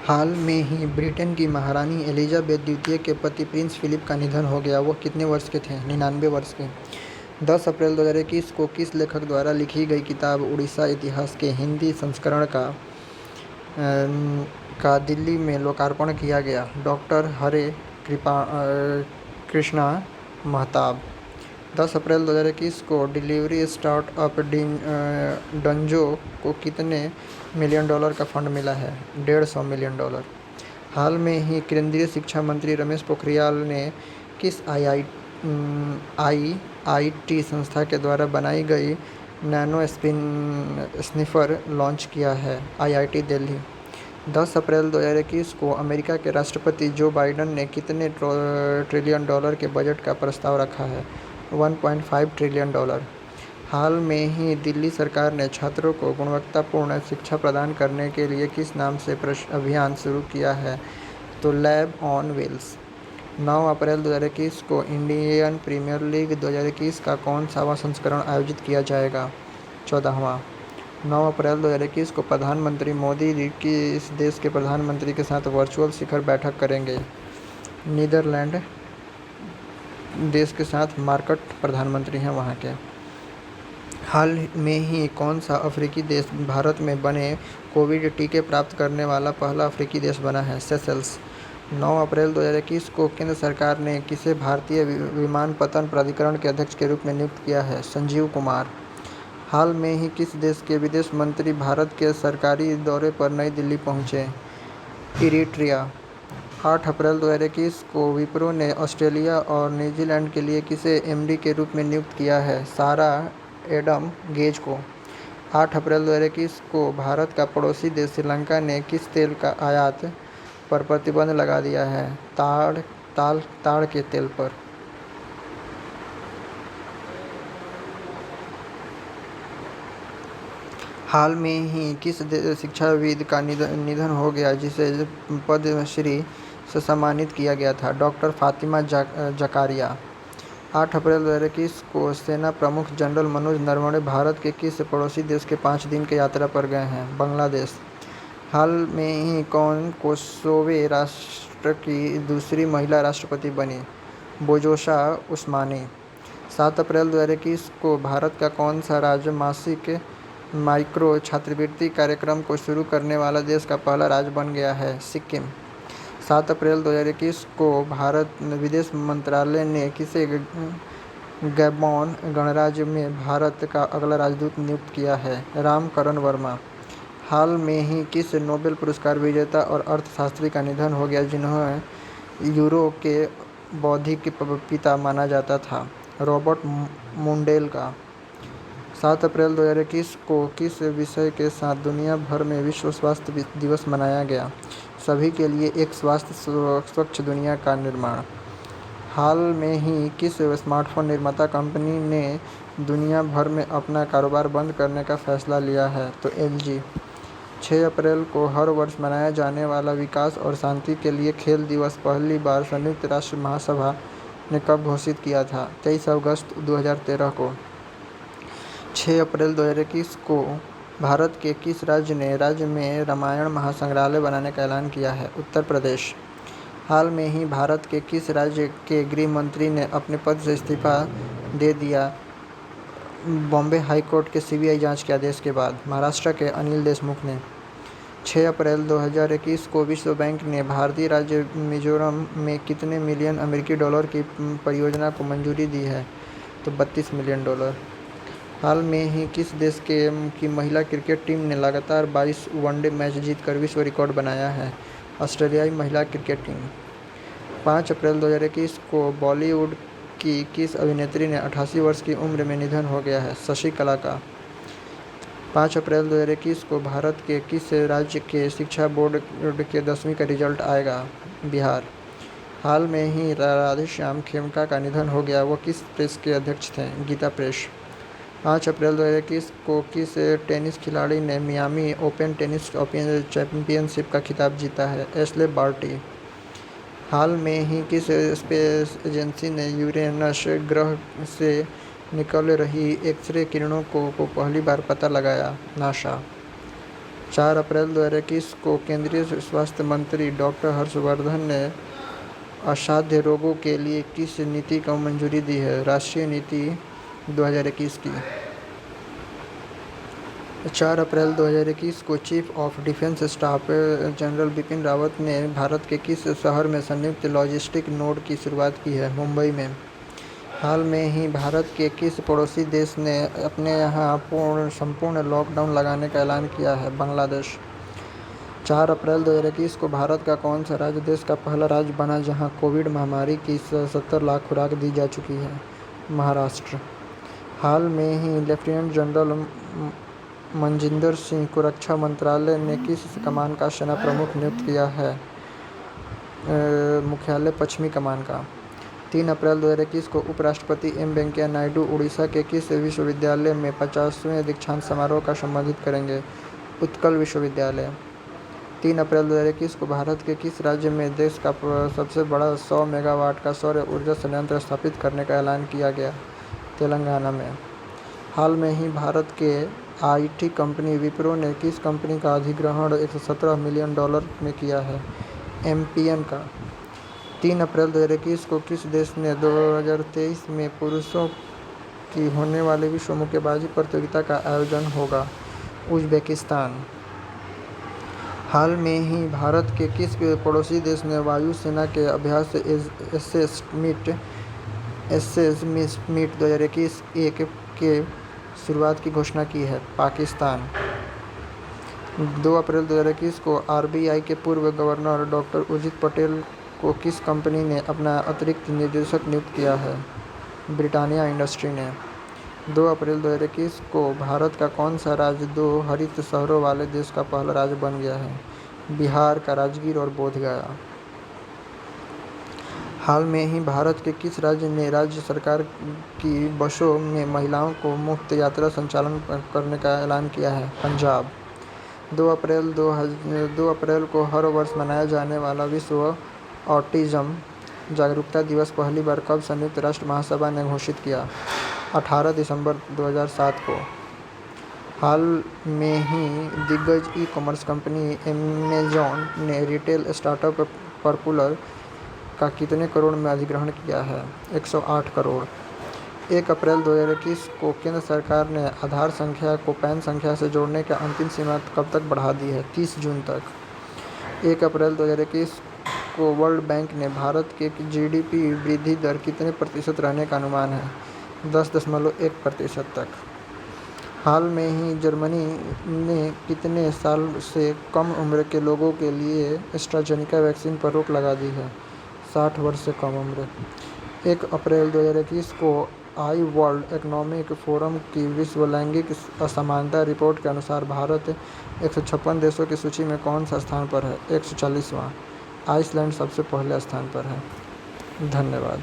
हाल में ही ब्रिटेन की महारानी एलिजाबेथ द्वितीय के पति प्रिंस फिलिप का निधन हो गया। वो कितने वर्ष के थे? 99 वर्ष के। 10 अप्रैल 2021 को किस लेखक द्वारा लिखी गई किताब उड़ीसा इतिहास के हिंदी संस्करण का दिल्ली में लोकार्पण किया गया? डॉक्टर हरे कृष्णा महताब। 10 अप्रैल 2021 को डिलीवरी स्टार्टअप डंजो को कितने मिलियन डॉलर का फंड मिला है? $150 मिलियन। हाल में ही केंद्रीय शिक्षा मंत्री रमेश पोखरियाल ने किस आईआईटी संस्था के द्वारा बनाई गई नैनो स्निफर लॉन्च किया है? आईआईटी दिल्ली। 10 अप्रैल 2021 को अमेरिका के राष्ट्रपति जो बाइडेन ने कितने ट्रिलियन डॉलर के बजट का प्रस्ताव रखा है? $1.5 ट्रिलियन। हाल में ही दिल्ली सरकार ने छात्रों को गुणवत्तापूर्ण शिक्षा प्रदान करने के लिए किस नाम से अभियान शुरू किया है? तो लैब ऑन व्हील्स। 9 अप्रैल 2021 को इंडियन प्रीमियर लीग 2021 का कौन सावां संस्करण आयोजित किया जाएगा? 14वां। 9 अप्रैल 2021 को प्रधानमंत्री मोदी किस देश के प्रधानमंत्री के साथ वर्चुअल शिखर बैठक करेंगे? नीदरलैंड देश के साथ मार्कट प्रधानमंत्री हैं वहाँ के। हाल में ही कौन सा अफ्रीकी देश भारत में बने कोविड टीके प्राप्त करने वाला पहला अफ्रीकी देश बना है? सेशेल्स। 9 अप्रैल 2021 को केंद्र सरकार ने किसे भारतीय विमानपत्तन प्राधिकरण के अध्यक्ष के रूप में नियुक्त किया है? संजीव कुमार। हाल में ही किस देश के विदेश मंत्री भारत के सरकारी दौरे पर नई दिल्ली पहुंचे? इरिट्रिया। 8 अप्रैल 2021 को विप्रो ने ऑस्ट्रेलिया और न्यूजीलैंड के लिए किसे एमडी के रूप में नियुक्त किया है? सारा एडम गेज को। 8 अप्रैल 2021 को भारत का पड़ोसी देश श्रीलंका ने किस तेल का आयात पर प्रतिबंध लगा दिया है? ताड़ के तेल पर। हाल में ही किस शिक्षाविद का निधन हो गया जिसे पद्मश्री से सम्मानित किया गया था? डॉक्टर फातिमा जकारिया। 8 अप्रैल 2021 को सेना प्रमुख जनरल मनोज नरवणे भारत के किस पड़ोसी देश के 5 दिन की यात्रा पर गए हैं? बांग्लादेश। हाल में ही कौन कोसोवो राष्ट्र की दूसरी महिला राष्ट्रपति बनी? बोजोशा उस्मानी। 7 अप्रैल 2021 को भारत का कौन सा राज्य मासिक माइक्रो छात्रवृत्ति कार्यक्रम को शुरू करने वाला देश का पहला राज्य बन गया है? सिक्किम। 7 अप्रैल 2021 को भारत विदेश मंत्रालय ने किसे गैबोन गणराज्य में भारत का अगला राजदूत नियुक्त किया है? रामकरण वर्मा। हाल में ही किस नोबेल पुरस्कार विजेता और अर्थशास्त्री का निधन हो गया जिन्हें यूरो के बौद्धिक पिता माना जाता था? रॉबर्ट मुंडेल का। 7 अप्रैल 2021 को किस विषय के साथ दुनिया भर में विश्व स्वास्थ्य दिवस मनाया गया? सभी के लिए एक स्वच्छ दुनिया का निर्माण। हाल में ही किस स्मार्टफोन निर्माता कंपनी ने दुनिया भर में अपना कारोबार बंद करने का फैसला लिया है? तो LG। 6 अप्रैल को हर वर्ष मनाया जाने वाला विकास और शांति के लिए खेल दिवस पहली बार संयुक्त राष्ट्र महासभा ने कब घोषित किया था? 23 अगस्त 2013 को। 6 अप्रैल 2021 को भारत के किस राज्य में रामायण महासंग्रहालय बनाने का ऐलान किया है? उत्तर प्रदेश। हाल में ही भारत के किस राज्य के गृह मंत्री ने अपने पद से इस्तीफा दे दिया बॉम्बे हाई कोर्ट के CBI जांच के आदेश के बाद? महाराष्ट्र के अनिल देशमुख ने। 6 अप्रैल 2021 को विश्व बैंक ने भारतीय राज्य मिजोरम में कितने मिलियन अमेरिकी डॉलर की परियोजना को मंजूरी दी है? तो $32 मिलियन। हाल में ही किस देश की महिला क्रिकेट टीम ने लगातार 22 वनडे मैच जीतकर विश्व रिकॉर्ड बनाया है? ऑस्ट्रेलियाई महिला क्रिकेट टीम। 5 अप्रैल 2021 को बॉलीवुड की किस अभिनेत्री ने 88 वर्ष की उम्र में निधन हो गया है? शशि कला का। 5 अप्रैल 2021 को भारत के किस राज्य के शिक्षा बोर्ड के 10वीं का रिजल्ट आएगा? बिहार। हाल में ही राधेश्याम खेमका का निधन हो गया। वो किस प्रेस के अध्यक्ष थे? गीता प्रेस। 5 अप्रैल 2021 को किस टेनिस खिलाड़ी ने मियामी ओपन टेनिस चैंपियनशिप का खिताब जीता है? Ashleigh Barty. हाल में ही किस स्पेस एजेंसी ने यूरेनस ग्रह से निकल रही एक्सरे किरणों को पहली बार पता लगाया? नासा। 4 अप्रैल 2021 को केंद्रीय स्वास्थ्य मंत्री डॉक्टर हर्षवर्धन ने असाध्य रोगों के लिए किस नीति को मंजूरी दी है? राष्ट्रीय नीति 2021 की। 4 अप्रैल 2021 को chief of defence staff general Bipin Rawat ने भारत के किस शहर में संयुक्त लॉजिस्टिक नोड की शुरुआत की है? मुंबई में। हाल में ही भारत के किस पड़ोसी देश ने अपने यहाँ संपूर्ण लॉकडाउन लगाने का ऐलान किया है? बांग्लादेश। 4 अप्रैल 2021 को भारत का कौन सा राज्य देश का पहला राज्य बना जहां कोविड महामारी की 70 लाख खुराक दी जा चुकी है? महाराष्ट्र। हाल में ही लेफ्टिनेंट जनरल मनजिंदर सिंह को रक्षा मंत्रालय ने किस कमान का सेना प्रमुख नियुक्त किया है? मुख्यालय पश्चिमी कमान का। 3 अप्रैल 2021 को उपराष्ट्रपति एम वेंकैया नायडू उड़ीसा के किस विश्वविद्यालय में 50वें दीक्षांत समारोह का संबोधित करेंगे? उत्कल विश्वविद्यालय। 3 अप्रैल 2021 को भारत के किस राज्य में देश का सबसे बड़ा 100 मेगावाट का सौर ऊर्जा संयंत्र स्थापित करने का ऐलान किया गया? तेलंगाना में। हाल में ही भारत के आईटी कंपनी विप्रो ने किस कंपनी का अधिग्रहण $117 मिलियन में किया है? एमपीएन का। 3 अप्रैल 2021 को किस देश ने 2023 में पुरुषों की होने वाली विश्व मुक्केबाजी प्रतियोगिता का आयोजन होगा? उज्बेकिस्तान। हाल में ही भारत के किस पड़ोसी देश ने वायु सेना के अभ्यास एसेस मीट 2021 के शुरुआत की घोषणा की है? पाकिस्तान। 2 अप्रैल 2021 को आरबीआई के पूर्व गवर्नर डॉक्टर उर्जित पटेल को किस कंपनी ने अपना अतिरिक्त निदेशक नियुक्त किया है? ब्रिटानिया इंडस्ट्री ने। 2 अप्रैल 2021 को भारत का कौन सा राज्य 2 हरित शहरों वाले देश का पहला राज्य बन गया है? बिहार का राजगीर और बोधगया। हाल में ही भारत के किस राज्य ने राज्य सरकार की बसों में महिलाओं को मुफ्त यात्रा संचालन करने का ऐलान किया है? पंजाब। 2 अप्रैल को हर वर्ष मनाया जाने वाला विश्व ऑटिज्म जागरूकता दिवस पहली बार कब संयुक्त राष्ट्र महासभा ने घोषित किया? 18 दिसंबर 2007 को। हाल में ही दिग्गज ई-कॉमर्स कंपनी अमेज़न ने रिटेल स्टार्टअप पॉपुलर का कितने करोड़ में अधिग्रहण किया है? 108 करोड़। 1 अप्रैल 2021 को केंद्र सरकार ने आधार संख्या को पैन संख्या से जोड़ने की अंतिम सीमा कब तक बढ़ा दी है? 30 जून तक। 1 अप्रैल 2021 को वर्ल्ड बैंक ने भारत के जीडीपी वृद्धि दर कितने प्रतिशत रहने का अनुमान है? 10.1% तक। हाल में ही जर्मनी ने कितने साल से कम उम्र के लोगों के लिए एस्ट्राजेनेका वैक्सीन पर रोक लगा दी है? 60 वर्ष से कम उम्र। 1 अप्रैल 2021 को आई वर्ल्ड इकोनॉमिक फोरम की विश्व लैंगिक असमानता रिपोर्ट के अनुसार भारत 156 देशों की सूची में कौन सा स्थान पर है? 140वां। आइसलैंड सबसे पहले स्थान पर है। धन्यवाद।